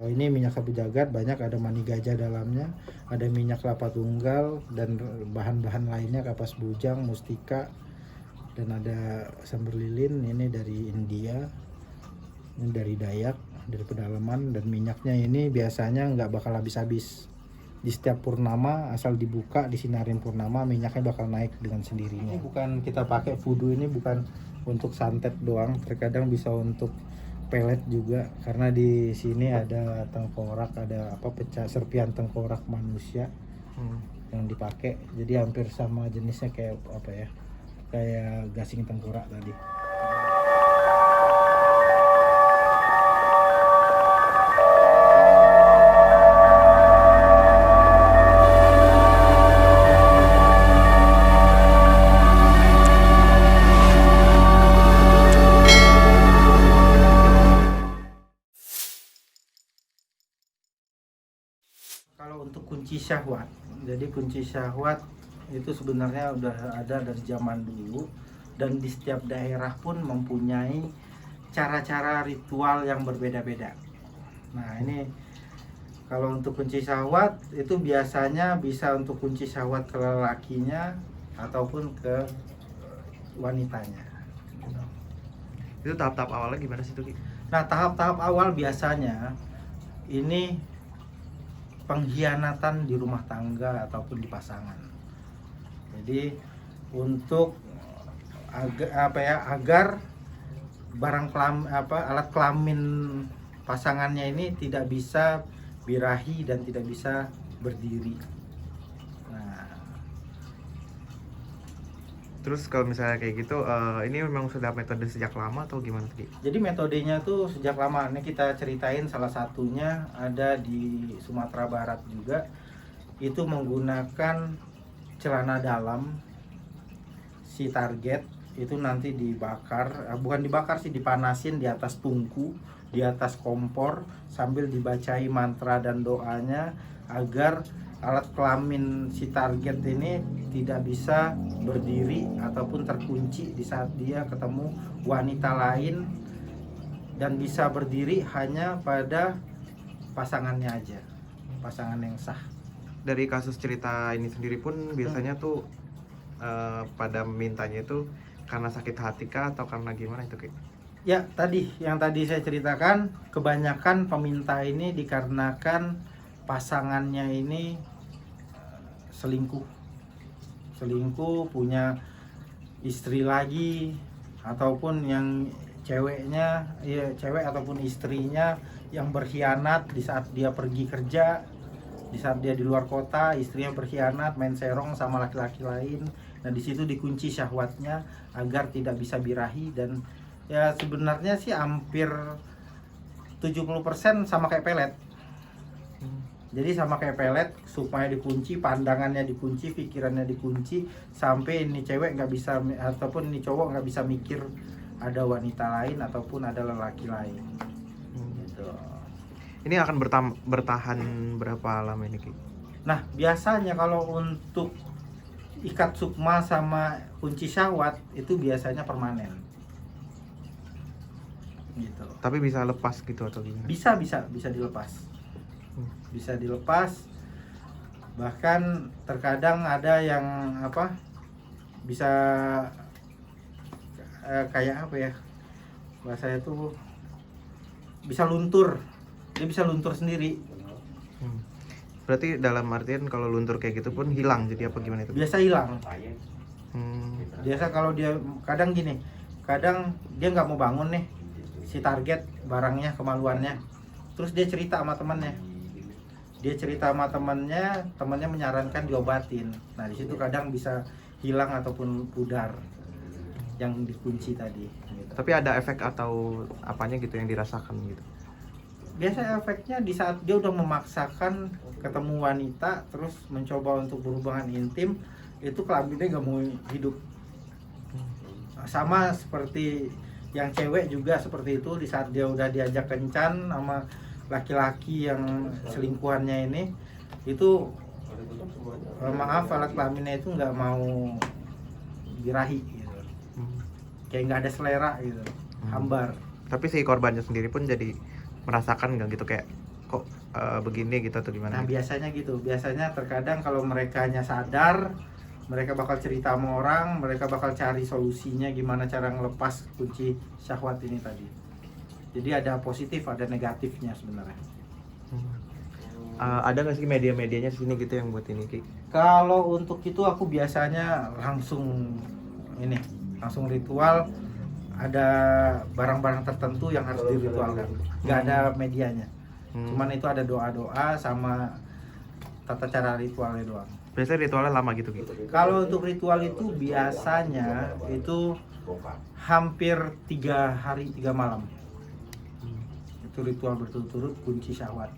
Ini minyak sapu jagat banyak, ada mani gajah dalamnya, ada minyak kelapa tunggal dan bahan-bahan lainnya kapas bujang, mustika, dan ada sambar lilin. Ini dari India, ini dari Dayak, dari pedalaman. Dan minyaknya ini biasanya nggak bakal habis-habis. Di setiap purnama asal dibuka disinarin purnama, minyaknya bakal naik dengan sendirinya. Ini bukan kita pakai vudu, ini bukan untuk santet doang, terkadang bisa untuk pelet juga, karena di sini ada tengkorak, ada pecah serpian tengkorak manusia yang dipakai, jadi hampir sama jenisnya kayak kayak gasing tengkorak tadi. Kalau untuk kunci syahwat, jadi kunci syahwat itu sebenarnya udah ada dari zaman dulu, dan di setiap daerah pun mempunyai cara-cara ritual yang berbeda-beda. Nah ini kalau untuk kunci syahwat itu biasanya bisa untuk kunci syahwat ke lelakinya ataupun ke wanitanya. Itu tahap-tahap awalnya gimana sih tuh, Ki? Nah tahap-tahap awal biasanya ini pengkhianatan di rumah tangga ataupun di pasangan. Jadi untuk agar alat kelamin pasangannya ini tidak bisa birahi dan tidak bisa berdiri. Nah, Terus kalau misalnya kayak gitu, ini memang sudah metode sejak lama atau gimana tuh, Ki? jadi metodenya tuh sejak lama. Ini kita ceritain salah satunya ada di Sumatera Barat juga. Itu menggunakan celana dalam si target itu nanti dibakar, bukan dibakar sih, dipanasin di atas tungku, di atas kompor, sambil dibacai mantra dan doanya agar alat kelamin si target ini tidak bisa berdiri ataupun terkunci di saat dia ketemu wanita lain, dan bisa berdiri hanya pada pasangannya aja, pasangan yang sah. Dari kasus cerita ini sendiri pun biasanya tuh pada mintanya itu karena sakit hati kah atau karena gimana itu, Ki? Ya, yang tadi saya ceritakan, kebanyakan peminta ini dikarenakan pasangannya ini selingkuh, punya istri lagi, ataupun yang ceweknya, ya cewek ataupun istrinya yang berkhianat di saat dia pergi kerja, di saat dia di luar kota, istrinya berkhianat, main serong sama laki-laki lain. Nah di situ dikunci syahwatnya agar tidak bisa birahi. Dan ya sebenarnya sih hampir 70% sama kayak pelet. Jadi sama kayak pelet, supaya dikunci, pandangannya dikunci, pikirannya dikunci, sampai ini cewek nggak bisa ataupun ini cowok nggak bisa mikir ada wanita lain ataupun ada lelaki lain. Gitu. Ini akan bertahan berapa lama ini, Ki? Nah biasanya kalau untuk ikat sukma sama kunci syahwat itu biasanya permanen. Gitu. Tapi bisa lepas gitu atau gimana? Bisa dilepas. Bisa dilepas. Bahkan terkadang ada yang bisa kayak bahasanya tuh bisa luntur. Dia bisa luntur sendiri. Berarti dalam artian kalau luntur kayak gitu pun hilang, jadi apa gimana itu? Biasa hilang. Biasa kalau dia kadang dia nggak mau bangun nih si target, barangnya, kemaluannya. Terus dia cerita sama temannya. Temannya menyarankan diobatin. Nah di situ kadang bisa hilang ataupun pudar yang dikunci tadi. Gitu. Tapi ada efek atau apanya gitu yang dirasakan gitu? Biasa efeknya di saat dia udah memaksakan ketemu wanita, terus mencoba untuk berhubungan intim, itu kelaminnya nggak mau hidup. Sama seperti yang cewek juga seperti itu, di saat dia udah diajak kencan sama laki-laki yang selingkuhannya ini, itu alat kelaminnya itu nggak mau birahi gitu. Kayak nggak ada selera gitu, hambar. Tapi si korbannya sendiri pun jadi merasakan nggak gitu, kayak kok begini gitu atau gimana Nah gitu? biasanya gitu, biasanya terkadang kalau merekanya sadar, mereka bakal cerita sama orang, mereka bakal cari solusinya gimana cara ngelepas kunci syahwat ini tadi. Jadi ada positif, ada negatifnya sebenarnya. Ada nggak sih media-medianya di sini gitu yang buat ini Ki? Kalau untuk itu aku biasanya langsung ritual, ada barang-barang tertentu yang harus diritualkan. Nggak ada medianya. Cuman itu ada doa-doa sama tata cara ritualnya doang. Biasanya ritualnya lama gitu Ki? Kalau untuk ritual itu biasanya itu hampir 3 hari 3 malam. Itu ritual berturut-turut kunci syahwat.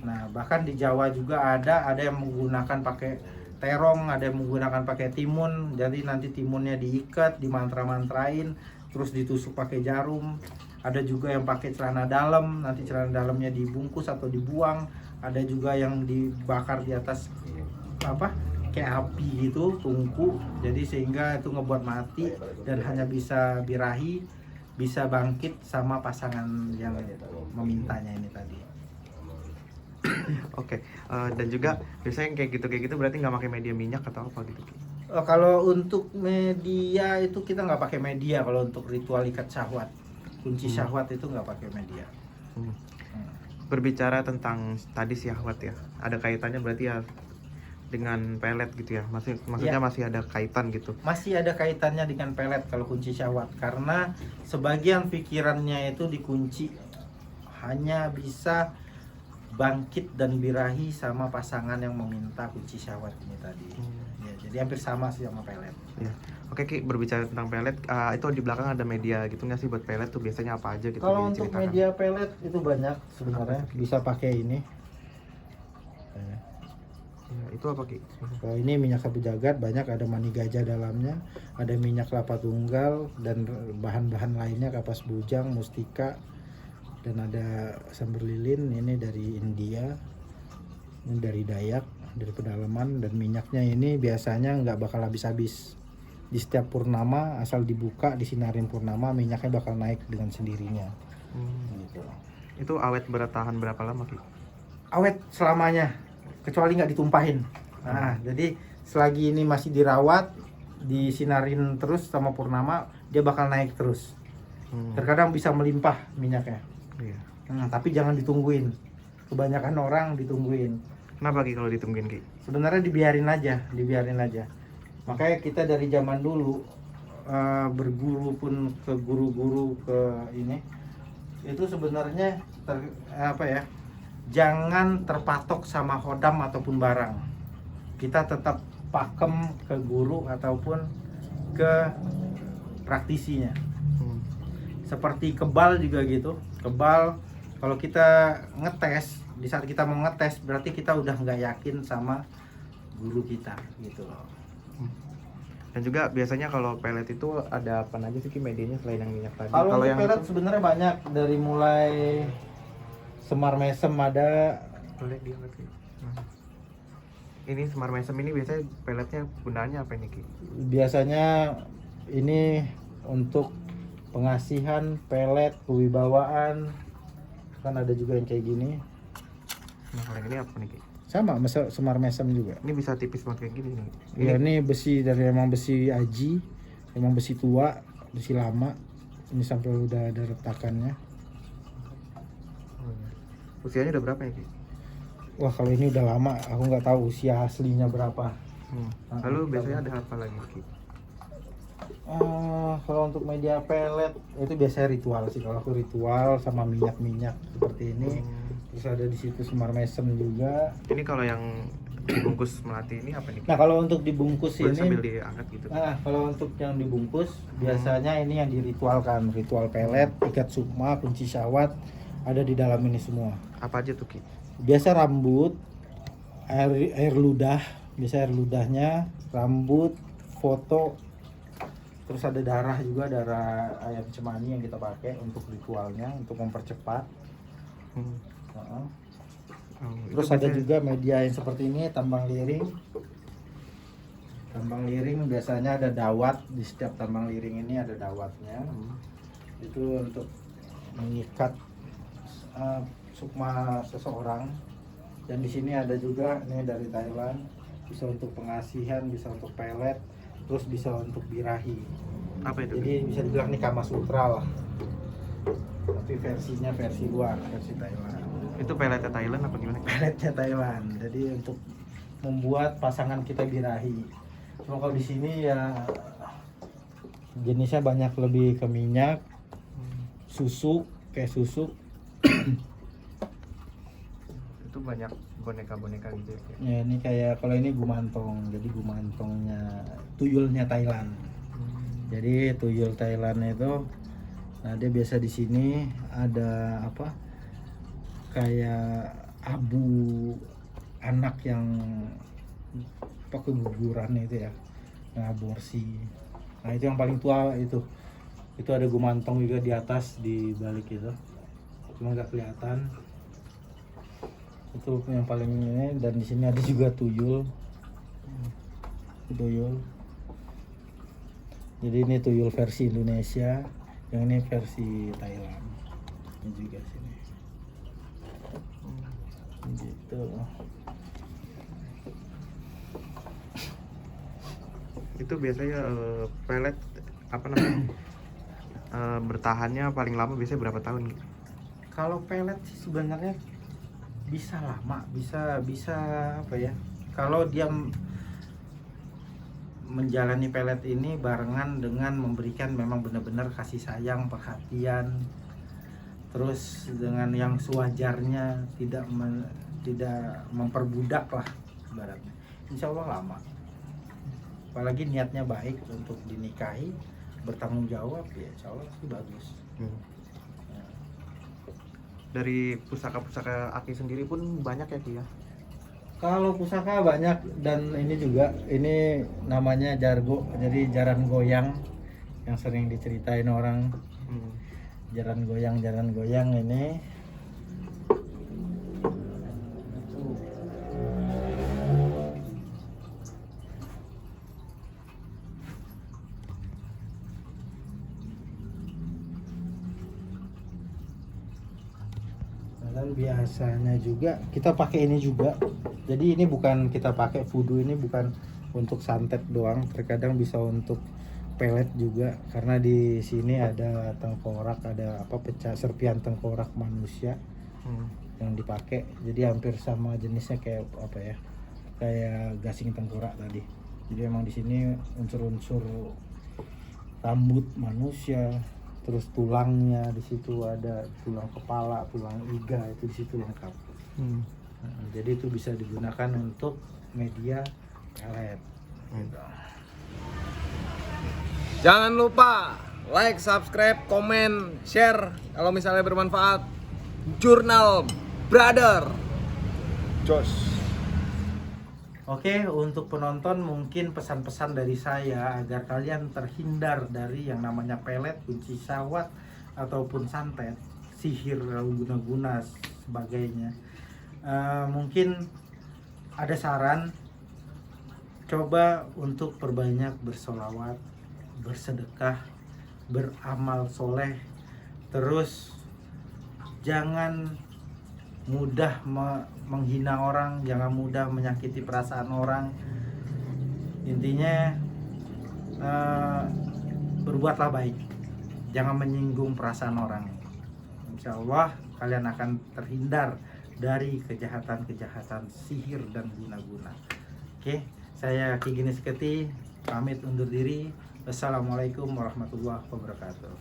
Nah bahkan di Jawa juga ada yang menggunakan pakai terong, ada yang menggunakan pakai timun. Jadi nanti timunnya diikat, dimantra-mantrain, terus ditusuk pakai jarum. Ada juga yang pakai celana dalam, nanti celana dalamnya dibungkus atau dibuang. Ada juga yang dibakar di atas kayak api gitu, tungku. Jadi sehingga itu ngebuat mati dan hanya bisa birahi, bisa bangkit sama pasangan yang memintanya ini tadi. Oke, dan juga biasanya yang kayak gitu berarti nggak pakai media minyak atau apa gitu Ki? Kalau untuk media itu kita nggak pakai media. Kalau untuk ritual ikat syahwat, kunci syahwat itu nggak pakai media. Berbicara tentang tadi syahwat ya, ada kaitannya berarti ya dengan pelet gitu ya? Maksudnya Ya. masih ada kaitan gitu? Masih ada kaitannya dengan pelet kalau kunci syahwat, karena sebagian pikirannya itu dikunci, hanya bisa bangkit dan birahi sama pasangan yang meminta kunci syahwat ini tadi. Ya, jadi hampir sama sih sama pelet. Ya. Oke Ki, berbicara tentang pelet, itu di belakang ada media gitu nggak sih buat pelet tuh biasanya apa aja gitu? Kalau untuk diceritakan? media pelet itu banyak sebenarnya, bisa pakai ini. Ya, itu apa Ki? Kalau ini minyak sapu jagat, banyak ada mani gajah dalamnya, ada minyak kelapa tunggal dan bahan-bahan lainnya, kapas bujang, mustika, dan ada samber lilin. Ini dari India, ini dari Dayak, dari pedalaman. Dan minyaknya ini biasanya nggak bakal habis-habis. Di setiap purnama, asal dibuka disinarin purnama, minyaknya bakal naik dengan sendirinya. Gitu. Itu awet bertahan berapa lama Ki? Awet selamanya, kecuali nggak ditumpahin. Nah, jadi selagi ini masih dirawat, disinarin terus sama purnama, dia bakal naik terus. Terkadang bisa melimpah minyaknya. Iya. Tapi jangan ditungguin. Kebanyakan orang ditungguin. Kenapa Ki kalau ditungguin Ki? Sebenarnya dibiarin aja. Makanya kita dari zaman dulu berguru pun ke guru-guru ke ini, itu sebenarnya jangan terpatok sama hodam ataupun barang. Kita tetap pakem ke guru ataupun ke praktisinya. Seperti kebal juga gitu. Kebal, kalau kita ngetes, di saat kita mau ngetes berarti kita udah nggak yakin sama guru kita gitu loh. Dan juga biasanya kalau pelet itu ada apa aja sih Ki medianya selain yang minyak tadi? Kalau yang pelet itu, sebenarnya banyak, dari mulai semar mesem ada. boleh diangkat Ki. Ini semar mesem ini biasanya peletnya gunaannya apa ini Ki? Biasanya ini untuk pengasihan, pelet, kewibawaan. Kan ada juga yang kayak gini. Nah kalau yang ini apa nih Ki? Sama semar mesem juga. Ini bisa tipis banget kayak gini nih. Ya, ini besi emang besi aji, emang besi tua, besi lama. Ini sampai udah ada retakannya. Usianya udah berapa ya Ki? Wah, kalau ini udah lama, aku nggak tahu usia aslinya berapa. Lalu biasanya ada apa lagi Ki? Kalau untuk media pelet itu biasanya ritual sih. Kalau aku ritual sama minyak seperti ini. Terus ada di situ semar mesem juga. Ini kalau yang dibungkus melati ini apa nih Ki? Nah, kalau untuk dibungkus Boleh ini, sambil diangkat gitu. kalau untuk yang dibungkus biasanya ini yang diritualkan, ritual pelet, ikat sukma, kunci syahwat ada di dalam ini semua. Apa aja tuh Ki? Biasa rambut, air ludah, biasa air ludahnya, rambut, foto, terus ada darah juga, darah ayam cemani yang kita pakai untuk ritualnya, untuk mempercepat. Terus ada juga media yang seperti ini, tambang liring. Tambang liring biasanya ada dawat, di setiap tambang liring ini ada dawatnya. Itu untuk mengikat sukma seseorang. Dan di sini ada juga nih dari Thailand, bisa untuk pengasihan, bisa untuk pelet, terus bisa untuk birahi. Apa itu? Jadi bisa dibilang nih Kama Sutra lah, tapi versinya versi luar, versi Thailand. Itu peletnya Thailand apa gimana? Peletnya Thailand, jadi untuk membuat pasangan kita birahi. Cuma kalau di sini ya jenisnya banyak, lebih ke minyak, susu, kayak susu. Itu banyak boneka-boneka gitu ya? Ya ini kayak, kalau ini gumantong, jadi gumantongnya tuyulnya Thailand. Jadi tuyul Thailand itu, nah dia biasa di sini ada apa? Kayak abu anak yang apa keguguran itu ya, yang aborsi. Nah itu yang paling tua itu ada gumantong juga di atas, di balik itu, cuma nggak kelihatan. Itu yang paling ini. Dan di sini ada juga tuyul. Jadi ini tuyul versi Indonesia, yang ini versi Thailand. Ini juga sini. Gitu. Itu biasanya pelet apa namanya? Bertahannya paling lama biasanya berapa tahun gitu? Kalau pelet sih sebenarnya bisa lama, bisa apa ya? Kalau dia menjalani pelet ini barengan dengan memberikan memang benar-benar kasih sayang, perhatian, terus dengan yang sewajarnya, tidak memperbudak lah ibaratnya, insya Allah lama. Apalagi niatnya baik untuk dinikahi, bertanggung jawab, ya insya Allah sih bagus. Ya. Dari pusaka-pusaka Aki sendiri pun banyak ya Ki ya? Kalau pusaka banyak, dan ini juga, ini namanya jargo, jadi jaran goyang yang sering diceritain orang. Jaran goyang ini dan biasanya juga kita pakai ini juga. Jadi ini bukan kita pakai voodoo, ini bukan untuk santet doang, terkadang bisa untuk pelet juga, karena di sini ada tengkorak, ada apa, pecah serpian tengkorak manusia yang dipakai. Jadi hampir sama jenisnya kayak apa ya, kayak gasing tengkorak tadi. Jadi emang di sini unsur-unsur rambut manusia, terus tulangnya di situ ada tulang kepala, tulang iga, itu di situ lengkap. Jadi itu bisa digunakan untuk media pelet. Gitu. Jangan lupa like, subscribe, komen, share kalau misalnya bermanfaat. Jurnal Brother. Jos. Oke, untuk penonton mungkin pesan-pesan dari saya agar kalian terhindar dari yang namanya pelet, kunci sawat, ataupun santet, sihir, guna-guna, sebagainya. Mungkin ada saran, coba untuk perbanyak bersolawat, bersedekah, beramal soleh, terus jangan mudah menghina orang, jangan mudah menyakiti perasaan orang. Intinya berbuatlah baik, jangan menyinggung perasaan orang. Insya Allah kalian akan terhindar dari kejahatan-kejahatan sihir dan guna-guna. Oke, saya Ki Gini Seketi pamit undur diri. Wassalamualaikum warahmatullahi wabarakatuh.